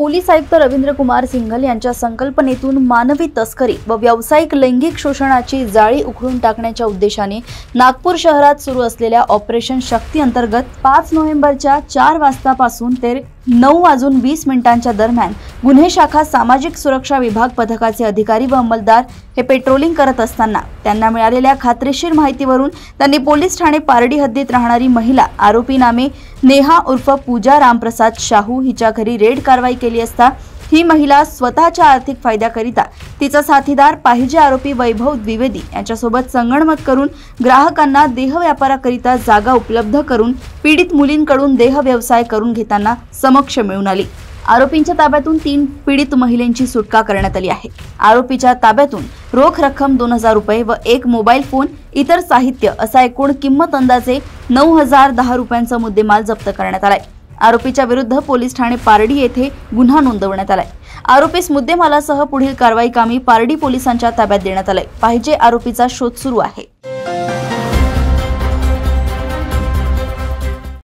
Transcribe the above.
Police आयुक्त रवींद्र कुमार सिंघल यांच्या संकल्पनेतून मानवी तस्करी व व्यावसायिक लैंगिक शोषणाची जाळी उखडून टाकण्याच्या उद्देशाने नागपूर शहरात सुरू असलेल्या ऑपरेशन शक्ती अंतर्गत 5 नोव्हेंबरच्या 4 वाजतापासून ते 9:20 दरम्यान गुन्हे शाखा सामाजिक सुरक्षा विभाग पथकाचे अधिकारी व अंमलदार हे पेट्रोलिंग करत असताना त्यांना मिळालेल्या खात्रीशीर माहितीवरून त्यांनी पोलीस ठाणे पारडी हद्दीत राहणारी महिला आरोपी नामे नेहा उर्फ पूजा रामप्रसाद शाहू हिच्या घरी रेड कारवाई केली असता ही महिला स्वतःच्या आर्थिक फायद्याकरिता तिचा साथीदार पाहिजे आरोपी वैभव द्विवेदी यांच्यासोबत संगनमत करून ग्राहकांना देह व्यापाराकरिता जागा उपलब्ध करून पीडित मुलींकडून देह व्यवसाय करून घेताना समक्ष मिळून आली। आरोपींच्या ताब्यातून 3 पीडित महिलांची सुटका करण्यात आली आहे। आरोपीच्या ताब्यातून रोख रक्कम 2000 रुपये व एक मोबाईल फोन इतर साहित्य असा एकूण किंमत अंदाजे 9010 रुपयांचा मुद्देमाल जप्त करण्यात आलाय। आरोपीच्या विरुद्ध पोलीस ठाणे पारडी येथे गुन्हा नोंदवण्यात आलाय। आरोपीस मुद्देमालासह पुढील कारवाई कामी पारडी पोलिसांच्या ताब्यात देण्यात आलाय। पाहिजे आरोपीचा शोध सुरू आहे।